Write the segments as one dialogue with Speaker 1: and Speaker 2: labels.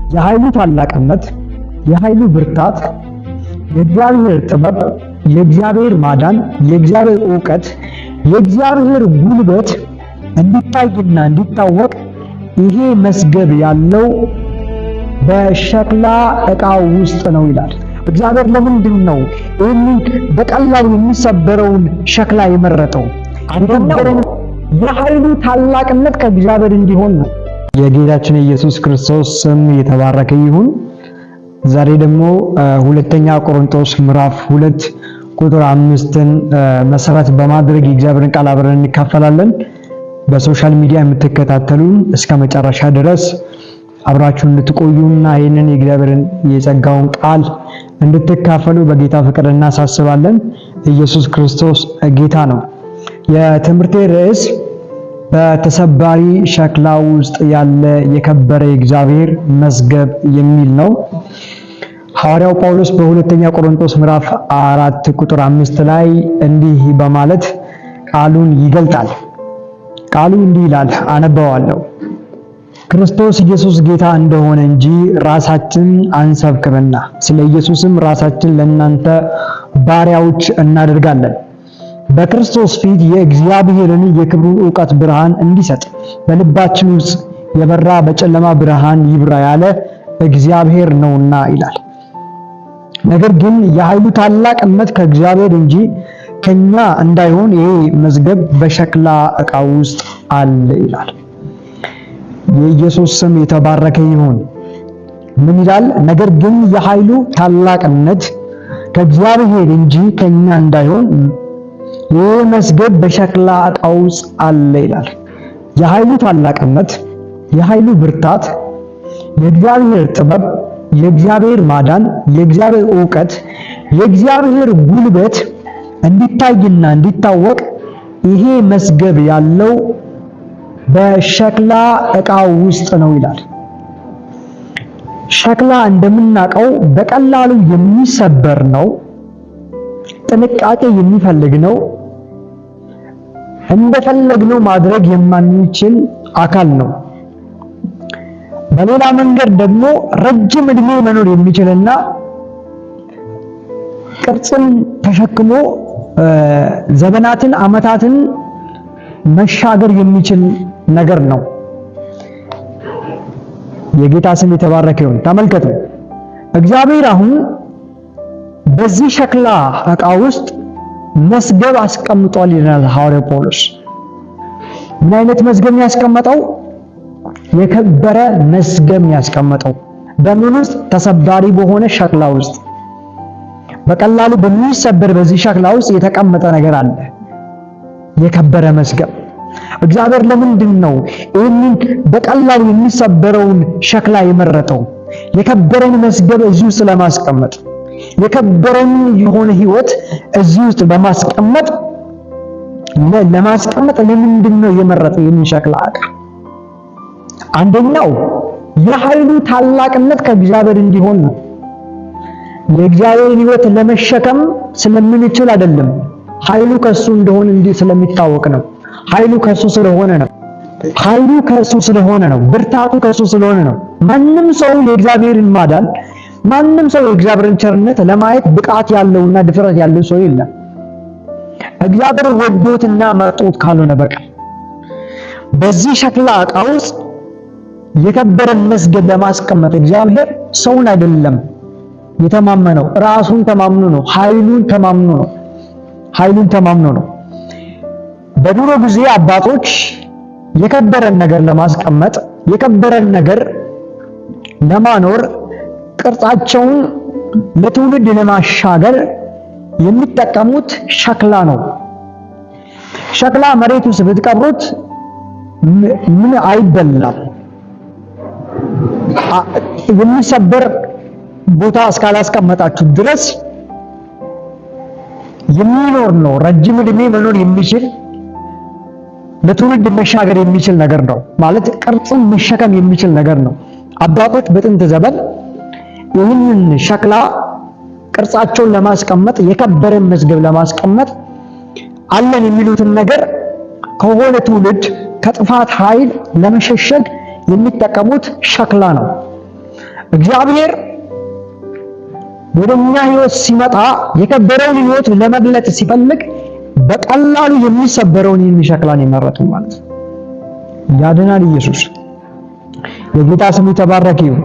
Speaker 1: የኃይሉ ታላቅነት፣ የኃይሉ ብርታት፣ የእግዚአብሔር ጥበብ፣ የእግዚአብሔር ማዳን፣ የእግዚአብሔር ዕውቀት፣ የእግዚአብሔር ጉልበት እንዲታይና እንዲታወቅ ይሄ መዝገብ ያለው በሸክላ ዕቃው ውስጥ ነው ይላል። እግዚአብሔር ለምንድን ነው ይህንን በቀላሉ የሚሰበረውን ሸክላ የመረጠው? የኃይሉ ታላቅነት ከእግዚአብሔር እንዲሆን ነው። የጌታችን ኢየሱስ ክርስቶስ ስም የተባረከ ይሁን። ዛሬ ደግሞ ሁለተኛ ቆሮንቶስ ምዕራፍ 2 ቁጥር 5ን መሰረት በማድረግ የእግዚአብሔርን ቃል አብረን እንካፈላለን። በሶሻል ሚዲያ የምትከታተሉን እስከ መጨረሻ ድረስ አብራችሁ እንድትቆዩና ይህንን የእግዚአብሔርን የጸጋውን ቃል እንድትካፈሉ በጌታ ፍቅር እናሳስባለን። ኢየሱስ ክርስቶስ ጌታ ነው። የትምህርቴ ርዕስ በተሰባሪ ሸክላ ውስጥ ያለ የከበረ የእግዚአብሔር መዝገብ የሚል ነው። ሐዋርያው ጳውሎስ በሁለተኛ ቆሮንቶስ ምዕራፍ 4 ቁጥር 5 ላይ እንዲህ በማለት ቃሉን ይገልጣል። ቃሉ እንዲህ ይላል፣ አነበዋለሁ። ክርስቶስ ኢየሱስ ጌታ እንደሆነ እንጂ ራሳችን አንሰብክምና ስለ ኢየሱስም ራሳችን ለእናንተ ባሪያዎች እናደርጋለን። በክርስቶስ ፊት የእግዚአብሔርን የክብሩን ዕውቀት ብርሃን እንዲሰጥ በልባችን ውስጥ የበራ በጨለማ ብርሃን ይብራ ያለ እግዚአብሔር ነውና ይላል። ነገር ግን የኃይሉ ታላቅነት ከእግዚአብሔር እንጂ ከኛ እንዳይሆን ይሄ መዝገብ በሸክላ ዕቃ ውስጥ አለ ይላል። የኢየሱስ ስም የተባረከ ይሁን። ምን ይላል? ነገር ግን የኃይሉ ታላቅነት ከእግዚአብሔር እንጂ ከኛ እንዳይሆን ይህ መዝገብ በሸክላ ዕቃ ውስጥ አለ ይላል። የኃይሉ ታላቅነት፣ የኃይሉ ብርታት፣ የእግዚአብሔር ጥበብ፣ የእግዚአብሔር ማዳን፣ የእግዚአብሔር ዕውቀት፣ የእግዚአብሔር ጉልበት እንዲታይና እንዲታወቅ ይሄ መዝገብ ያለው በሸክላ ዕቃ ውስጥ ነው ይላል። ሸክላ እንደምናውቀው በቀላሉ የሚሰበር ነው። ጥንቃቄ የሚፈልግ ነው። እንደፈለግነው ማድረግ የማንችል አካል ነው። በሌላ መንገድ ደግሞ ረጅም ዕድሜ መኖር የሚችልና ቅርጽን ተሸክሞ ዘመናትን ዓመታትን መሻገር የሚችል ነገር ነው። የጌታ ስም የተባረከ ይሁን። ተመልከቱ፣ እግዚአብሔር አሁን በዚህ ሸክላ ዕቃ ውስጥ መዝገብ አስቀምጧል ይላል ሐዋርያው ጳውሎስ። ምን አይነት መዝገብ ያስቀመጠው? የከበረ መዝገብ ያስቀመጠው። በምን ውስጥ? ተሰባሪ በሆነ ሸክላ ውስጥ። በቀላሉ በሚሰበር በዚህ ሸክላ ውስጥ የተቀመጠ ነገር አለ፣ የከበረ መዝገብ። እግዚአብሔር ለምንድን ነው ይህንን በቀላሉ የሚሰበረውን ሸክላ የመረጠው? የከበረን መዝገብ እዚህ ውስጥ ለማስቀመጥ፣ የከበረን የሆነ ሕይወት እዚህ ውስጥ በማስቀመጥ ለማስቀመጥ ለምንድን ነው የመረጠው ይህንን ሸክላ ዕቃ? አንደኛው የኃይሉ ታላቅነት ከእግዚአብሔር እንዲሆን ነው። የእግዚአብሔርን ሕይወት ለመሸከም ስለምንችል አይደለም፣ ኃይሉ ከሱ እንደሆነ እንዲህ ስለሚታወቅ ነው። ኃይሉ ከሱ ስለሆነ ነው። ኃይሉ ከሱ ስለሆነ ነው። ብርታቱ ከሱ ስለሆነ ነው። ማንም ሰው የእግዚአብሔርን ማዳን፣ ማንም ሰው የእግዚአብሔርን ቸርነት ለማየት ብቃት ያለውና ድፍረት ያለው ሰው የለም፣ እግዚአብሔር ወዶትና መርጦት ካልሆነ በቀር። በዚህ ሸክላ ዕቃ ውስጥ የከበረን መዝገብ ለማስቀመጥ እግዚአብሔር ሰውን አይደለም የተማመነው፣ ራሱን ተማምኖ ነው። ኃይሉን ተማምኖ ነው። በድሮ ጊዜ አባቶች የከበረን ነገር ለማስቀመጥ፣ የከበረን ነገር ለማኖር፣ ቅርጻቸውን ለትውልድ ለማሻገር የሚጠቀሙት ሸክላ ነው። ሸክላ መሬት ውስጥ ብትቀብሩት ምን አይበላም። የሚሰበር ቦታ እስካላስቀመጣችሁ ድረስ የሚኖር ነው። ረጅም ዕድሜ መኖር የሚችል ለትውልድ መሻገር የሚችል ነገር ነው። ማለት ቅርጽን መሸከም የሚችል ነገር ነው። አባቶች በጥንት ዘመን ይህንን ሸክላ ቅርጻቸውን ለማስቀመጥ፣ የከበረ መዝገብ ለማስቀመጥ አለን የሚሉትን ነገር ከሆነ ትውልድ ከጥፋት ኃይል ለመሸሸግ የሚጠቀሙት ሸክላ ነው። እግዚአብሔር ወደኛ ህይወት ሲመጣ የከበረውን ህይወት ለመግለጥ ሲፈልግ በቀላሉ የሚሰበረውን ሸክላን የመረጠው ማለት ነው። ያድናል ኢየሱስ። የጌታ ስሙ የተባረከ ይሁን።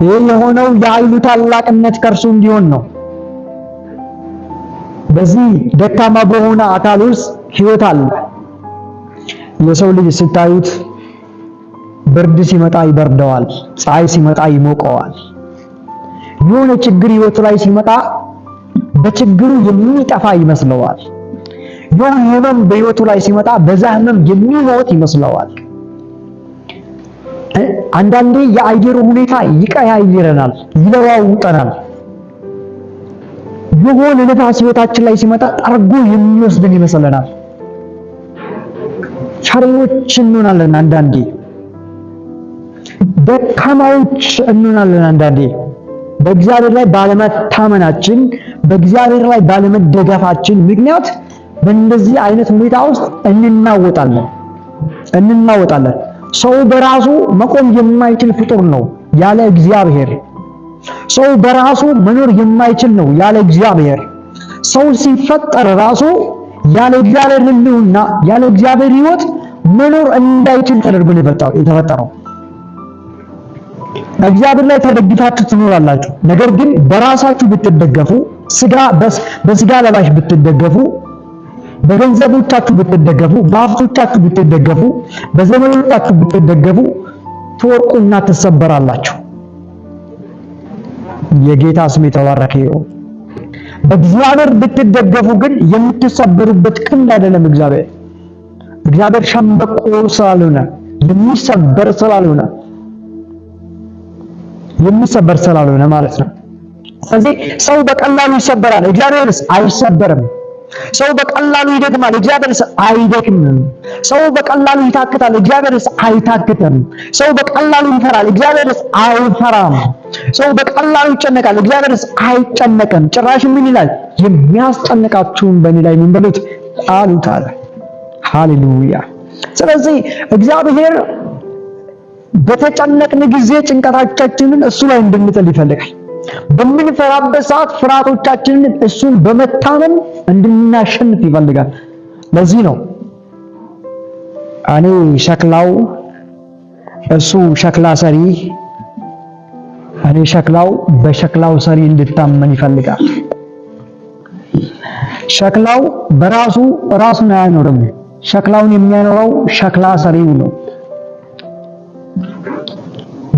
Speaker 1: ይህ የሆነው የኃይሉ ታላቅነት ከእርሱ እንዲሆን ነው። በዚህ ደካማ በሆነ አካል ውስጥ ህይወት አለ። የሰው ልጅ ስታዩት ብርድ ሲመጣ ይበርደዋል፣ ፀሐይ ሲመጣ ይሞቀዋል። የሆነ ችግር ህይወቱ ላይ ሲመጣ በችግሩ የሚጠፋ ይመስለዋል። የሆነ ህመም በህይወቱ ላይ ሲመጣ በዛ ህመም የሚሞት ይመስለዋል። አንዳንዴ የአየሩ ሁኔታ ይቀያይረናል፣ ይለዋውጠናል። የሆነ ነፋስ ህይወታችን ላይ ሲመጣ ጠርጎ የሚወስድን ይመስለናል። ፈሪዎች እንሆናለን፣ አንዳንዴ ደካማዎች እንሆናለን። አንዳንዴ በእግዚአብሔር ላይ ባለመታመናችን፣ በእግዚአብሔር ላይ ባለመደገፋችን ምክንያት በእንደዚህ አይነት ሁኔታ ውስጥ እንናወጣለን። ሰው በራሱ መቆም የማይችል ፍጡር ነው ያለ እግዚአብሔር። ሰው በራሱ መኖር የማይችል ነው ያለ እግዚአብሔር። ሰው ሲፈጠር ራሱ ያለ እግዚአብሔር ህልውና፣ ያለ እግዚአብሔር ህይወት መኖር እንዳይችል ተደርጎ ነው የተፈጠረው። እግዚአብሔር ላይ ተደግፋችሁ ትኖራላችሁ። ነገር ግን በራሳችሁ ብትደገፉ፣ በስጋ ለባሽ ብትደገፉ፣ በገንዘቦቻችሁ ብትደገፉ፣ በሀብቶቻችሁ ብትደገፉ፣ በዘመኖቻችሁ ብትደገፉ ትወርቁና ትሰበራላችሁ። የጌታ ስም የተባረከ ይሁን። በእግዚአብሔር ብትደገፉ ግን የምትሰበሩበት ክንድ አይደለም። እግዚአብሔር ሸምበቆ ስላልሆነ የሚሰበር ስላልሆነ ማለት ነው። ስለዚህ ሰው በቀላሉ ይሰበራል፣ እግዚአብሔርስ አይሰበርም። ሰው በቀላሉ ይደክማል፣ እግዚአብሔርስ አይደክምም። ሰው በቀላሉ ይታክታል፣ እግዚአብሔርስ አይታክትም። ሰው በቀላሉ ይፈራል፣ እግዚአብሔርስ አይፈራም። ሰው በቀላሉ ይጨነቃል፣ እግዚአብሔርስ አይጨነቅም። ጭራሽ ምን ይላል? የሚያስጨንቃችሁን በእኔ ላይ ምን በሉት አሉት አለ። ሃሌሉያ። ስለዚህ እግዚአብሔር በተጨነቅን ጊዜ ጭንቀታችንን እሱ ላይ እንድንጥል ይፈልጋል። በምንፈራበት ሰዓት ፍርሃቶቻችንን እሱን በመታመን እንድናሸንፍ ይፈልጋል። ለዚህ ነው እኔ ሸክላው እሱ ሸክላ ሰሪ፣ እኔ ሸክላው በሸክላው ሰሪ እንድታመን ይፈልጋል። ሸክላው በራሱ ራሱን አያኖርም። ሸክላውን የሚያኖረው ሸክላ ሰሪው ነው።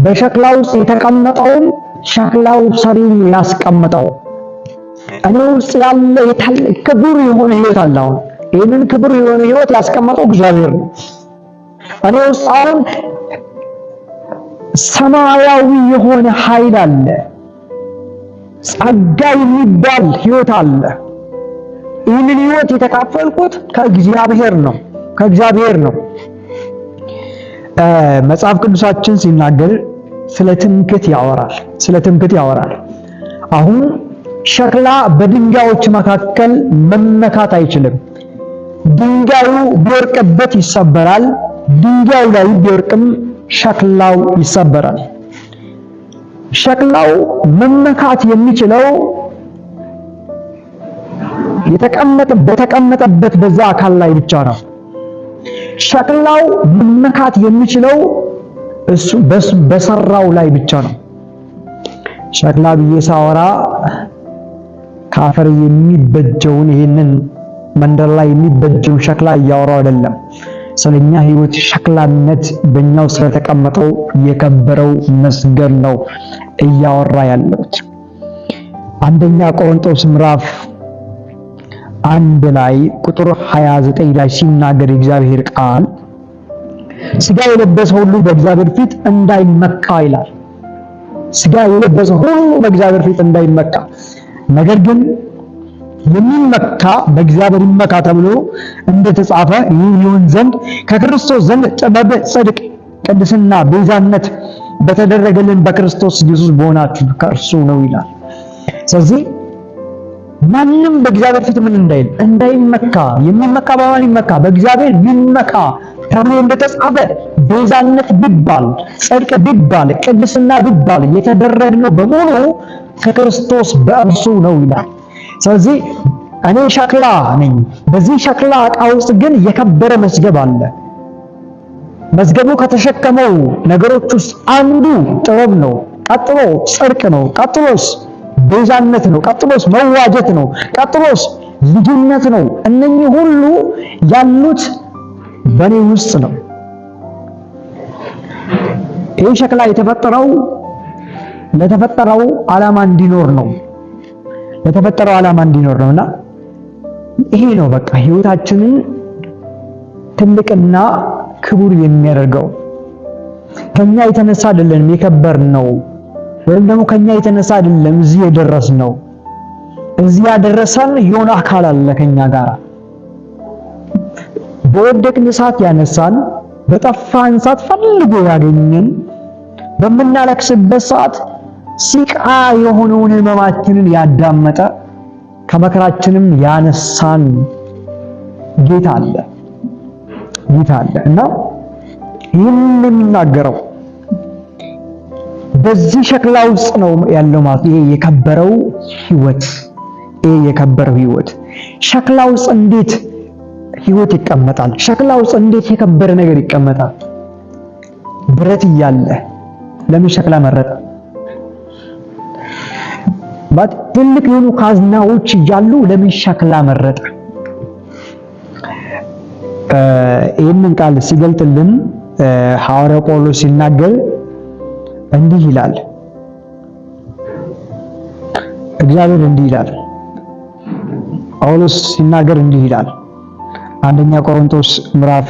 Speaker 1: በሸክላው ውስጥ የተቀመጠውን ሸክላው ሰሪው ያስቀመጠው። እኔ ውስጥ ያለ ክቡር የሆነ ህይወት አለ። አሁን ይህንን ክቡር የሆነ ህይወት ያስቀመጠው እግዚአብሔር ነው። እኔ ውስጥ አሁን ሰማያዊ የሆነ ኃይል አለ፣ ጸጋ የሚባል ህይወት አለ። ይህንን ህይወት የተካፈልኩት ከእግዚአብሔር ነው። መጽሐፍ ቅዱሳችን ሲናገር ስለ ትምክህት ያወራል። አሁን ሸክላ በድንጋዮች መካከል መመካት አይችልም። ድንጋዩ ቢወርቅበት ይሰበራል። ድንጋዩ ላይ ቢወርቅም ሸክላው ይሰበራል። ሸክላው መመካት የሚችለው በተቀመጠበት በዛ አካል ላይ ብቻ ነው። ሸክላው መመካት የሚችለው እሱ በሰራው ላይ ብቻ ነው። ሸክላ ብዬ ሳወራ ከአፈር የሚበጀውን ይሄንን መንደር ላይ የሚበጀው ሸክላ እያወራው አይደለም። ስለኛ ህይወት ሸክላነት በእኛው ስለተቀመጠው የከበረው መስገን ነው እያወራ ያለሁት። አንደኛ ቆሮንቶስ ምዕራፍ 1 ላይ ቁጥር 29 ላይ ሲናገር የእግዚአብሔር ቃል ሥጋ የለበሰ ሁሉ በእግዚአብሔር ፊት እንዳይመካ ይላል። ሥጋ የለበሰ ሁሉ በእግዚአብሔር ፊት እንዳይመካ፣ ነገር ግን የሚመካ በእግዚአብሔር ይመካ ተብሎ እንደተጻፈ ይህ ይሆን ዘንድ ከክርስቶስ ዘንድ ጥበብ፣ ጽድቅ፣ ቅድስና፣ ቤዛነት በተደረገልን በክርስቶስ ኢየሱስ በሆናችሁ ከእርሱ ነው ይላል። ስለዚህ ማንም በእግዚአብሔር ፊት ምን እንዳይመካ፣ የሚመካ በማን ይመካ? በእግዚአብሔር ይመካ ተብሎ እንደተጻፈ ቤዛነት ቢባል፣ ጽድቅ ቢባል፣ ቅድስና ቢባል የተደረግነው በሙሉ ከክርስቶስ በእርሱ ነው ይላል። ስለዚህ እኔ ሸክላ ነኝ። በዚህ ሸክላ ዕቃ ውስጥ ግን የከበረ መዝገብ አለ። መዝገቡ ከተሸከመው ነገሮች ውስጥ አንዱ ጥበብ ነው። ቀጥሎ ጽድቅ ነው። ቀጥሎስ ቤዛነት ነው። ቀጥሎስ መዋጀት ነው። ቀጥሎስ ልጅነት ነው። እነኚህ ሁሉ ያሉት በኔ ውስጥ ነው። ይህ ሸክላ የተፈጠረው ለተፈጠረው ዓላማ እንዲኖር ነው። ለተፈጠረው ዓላማ እንዲኖር ነውና ይሄ ነው በቃ ህይወታችንን ትልቅና ክቡር የሚያደርገው። ከኛ የተነሳ አይደለም የከበርነው፣ ወይም ደግሞ ከኛ የተነሳ አይደለም እዚህ የደረስነው። እዚህ ያደረሰን የሆነ አካል አለ ከኛ ጋር። በወደቅን ሰዓት ያነሳን፣ በጠፋን ሰዓት ፈልጎ ያገኘን፣ በምናለቅስበት ሰዓት ሲቃ የሆነውን ህመማችንን ያዳመጠ፣ ከመከራችንም ያነሳን ጌታ አለ እና ይህን የሚናገረው በዚህ ሸክላ ውስጥ ነው ያለው ማለት ይሄ የከበረው ህይወት። ሸክላ ውስጥ እንዴት ህይወት ይቀመጣል? ሸክላ ውስጥ እንዴት የከበረ ነገር ይቀመጣል? ብረት እያለ ለምን ሸክላ መረጠ? ትልቅ የሆኑ ካዝናዎች እያሉ ለምን ሸክላ መረጠ? ይህንን ቃል ሲገልጥልን ሐዋርያው ጳውሎስ ሲናገር እንዲህ ይላል። እግዚአብሔር እንዲህ ይላል። ጳውሎስ ሲናገር እንዲህ ይላል። አንደኛ ቆሮንቶስ ምዕራፍ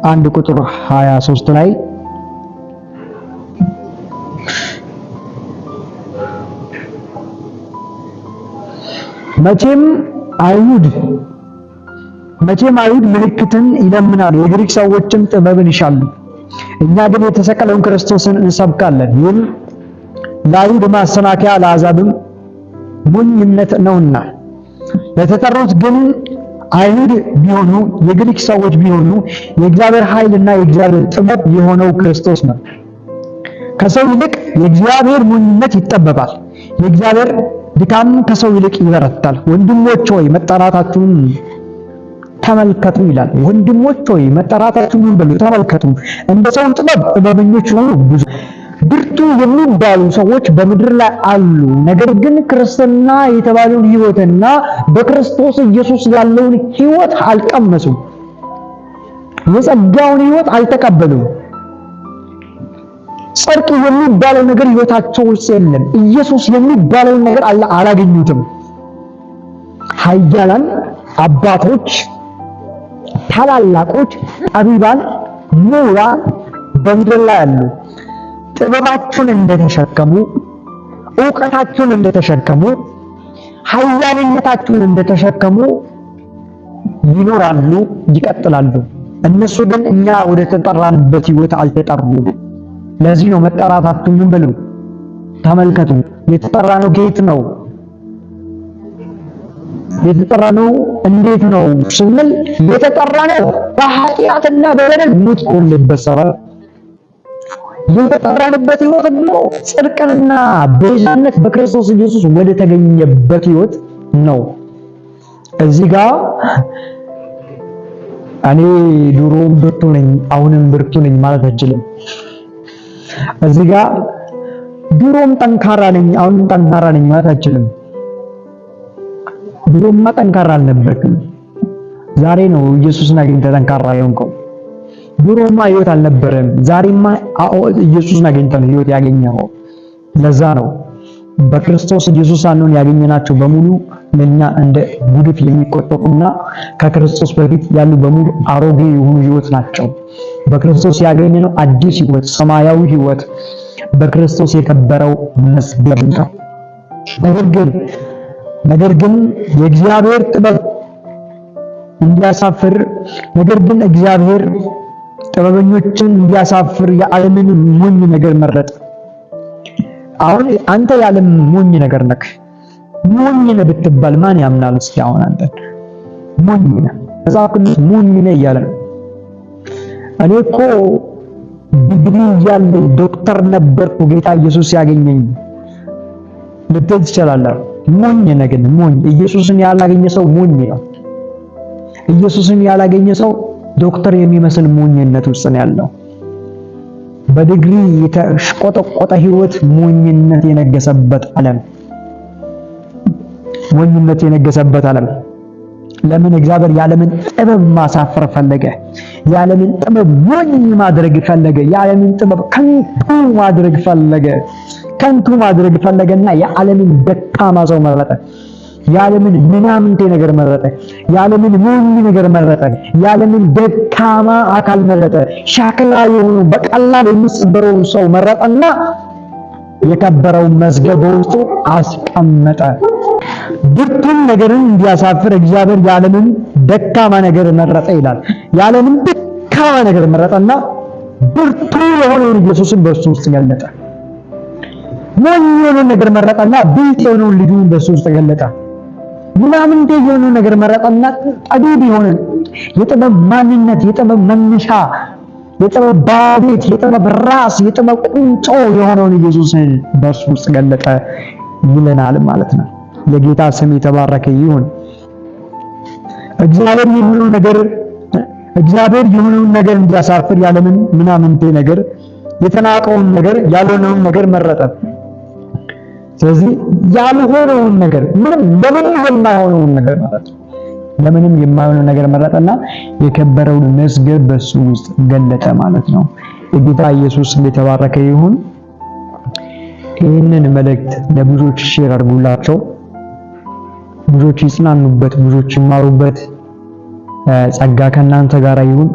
Speaker 1: 1 ቁጥር 23 ላይ መቼም አይሁድ ምልክትን ይለምናሉ፣ የግሪክ ሰዎችም ጥበብን ይሻሉ። እኛ ግን የተሰቀለውን ክርስቶስን እንሰብካለን። ይህም ለአይሁድ ማሰናከያ ለአሕዛብም ሞኝነት ነውና፣ ለተጠሩት ግን አይሁድ ቢሆኑ የግሪክ ሰዎች ቢሆኑ የእግዚአብሔር ኃይልና የእግዚአብሔር ጥበብ የሆነው ክርስቶስ ነው። ከሰው ይልቅ የእግዚአብሔር ሞኝነት ይጠበባል፣ የእግዚአብሔር ድካም ከሰው ይልቅ ይበረታል። ወንድሞች ሆይ መጠራታችሁን ተመልከቱ ይላል። ወንድሞች ሆይ መጠራታችሁን በሉ ተመልከቱ። እንደ ሰው ጥበብ ጥበበኞች ሆኑ ብዙ ብርቱ የሚባሉ ሰዎች በምድር ላይ አሉ። ነገር ግን ክርስትና የተባለውን ሕይወትና በክርስቶስ ኢየሱስ ያለውን ሕይወት አልቀመሱም። የጸጋውን ሕይወት አልተቀበሉም። ጽድቅ የሚባለው ነገር ሕይወታቸው ውስጥ የለም። ኢየሱስ የሚባለው ነገር አላገኙትም። ኃያላን አባቶች፣ ታላላቆች፣ ጠቢባን፣ ምሁራን በምድር ላይ አሉ። ጥበባቸውን እንደተሸከሙ፣ ዕውቀታቸውን እንደተሸከሙ፣ ኃያልነታቸውን እንደተሸከሙ ይኖራሉ፣ ይቀጥላሉ። እነሱ ግን እኛ ወደ ተጠራንበት ሕይወት አልተጠሩም። ለዚህ ነው መጠራታችሁን ምን በሉ ተመልከቱ። የተጠራነው ከየት ነው? የተጠራነው እንዴት ነው ስንል የተጠራነው በኃጢአትና በበደል ሞት ቆልበት ሰበብ የተጠራንበት ሕይወት ደግሞ ጽድቅንና ቤዛነት በክርስቶስ ኢየሱስ ወደ ተገኘበት ሕይወት ነው። እዚህ ጋር እኔ ድሮም ብርቱ ነኝ አሁንም ብርቱ ነኝ ማለት አይችልም። እዚህ ጋር ድሮም ጠንካራ ነኝ አሁንም ጠንካራ ነኝ ማለት አይችልም። ድሮማ ጠንካራ አልነበርክም። ዛሬ ነው ኢየሱስን አግኝተህ ጠንካራ የሆንከው። ድሮማ ሕይወት አልነበረም። ዛሬማ ኢየሱስን አግኝተህ ነው ሕይወት ያገኘኸው። ለዛ ነው በክርስቶስ ኢየሱስ ሳንሆን ያገኘናቸው በሙሉ ለኛ እንደ ጉድፍ የሚቆጠሩና ከክርስቶስ በፊት ያሉ በሙሉ አሮጌ የሆኑ ሕይወት ናቸው። በክርስቶስ ያገኘነው አዲስ ሕይወት፣ ሰማያዊ ሕይወት በክርስቶስ የከበረው መዝገብ ነው። ነገር ግን የእግዚአብሔር ጥበብ እንዲያሳፍር ነገር ግን እግዚአብሔር ጥበበኞችን እንዲያሳፍር የዓለምን ሞኝ ነገር መረጠ። አሁን አንተ የዓለም ሞኝ ነገር ነህ። ሞኝ ነህ ብትባል ማን ያምናል? እስኪ አሁን አንተ ሞኝ ነህ፣ መጽሐፍ ቅዱስ ሞኝ ነህ እያለ ነው። እኔ እኮ ዲግሪ ያለኝ ዶክተር ነበርኩ ጌታ ኢየሱስ ያገኘኝ ልትል ትችላለህ። ሞኝ ነህ ግን ሞኝ። ኢየሱስን ያላገኘ ሰው ሞኝ ነው። ኢየሱስን ያላገኘ ሰው ዶክተር የሚመስል ሞኝነት ውስጥ ነው ያለው። በዲግሪ የተሽቆጠቆጠ ህይወት፣ ሞኝነት የነገሰበት ዓለም፣ ሞኝነት የነገሰበት ዓለም። ለምን? እግዚአብሔር የዓለምን ጥበብ ማሳፈር ፈለገ። የዓለምን ጥበብ ሞኝ ማድረግ ፈለገ። የዓለምን ጥበብ ከንቱ ማድረግ ፈለገ። ከንቱ ማድረግ ፈለገና የዓለምን ደካማ ሰው መረጠ። የዓለምን ምናምንቴ ነገር መረጠ። የዓለምን ሞኝ ነገር መረጠ። የዓለምን ደካማ አካል መረጠ። ሸክላ የሆኑ በቀላል የሚሰበረውን ሰው መረጠና የከበረውን መዝገብ በውስጡ አስቀመጠ። ብርቱን ነገርን እንዲያሳፍር እግዚአብሔር የዓለምን ደካማ ነገር መረጠ ይላል። የዓለምን ደካማ ነገር መረጠና ብርቱ የሆነውን ኢየሱስን በእሱ ውስጥ ገለጠ። ሞኝ የሆነውን ነገር መረጠና ብልጥ የሆነውን ልጁን በእሱ ውስጥ ገለጠ። ምናምንቴ የሆነውን ነገር መረጠና ጠቢብ የሆነ የጥበብ ማንነት፣ የጥበብ መነሻ፣ የጥበብ ባለቤት፣ የጥበብ ራስ፣ የጥበብ ቁንጮ የሆነውን ኢየሱስን በእሱ ውስጥ ገለጠ ይለናል ማለት ነው። የጌታ ስም የተባረከ ይሁን። እግዚአብሔር የሆነውን ነገር እንዲያሳፍር ያለምን ምናምንቴ ነገር፣ የተናቀውን ነገር፣ ያልሆነውን ነገር መረጠ። ስለዚህ ያልሆነውን ነገር ለምንም የማይሆነውን ነገር መረጠ። ለምንም የማይሆነውን ነገር መረጠና የከበረውን መዝገብ በሱ ውስጥ ገለጠ ማለት ነው። የጌታ ኢየሱስ ስም የተባረከ ይሁን። ይህንን መልእክት ለብዙዎች ሼር አድርጉላቸው። ብዙዎች ይጽናኑበት፣ ብዙዎች ይማሩበት። ጸጋ ከእናንተ ጋር ይሁን።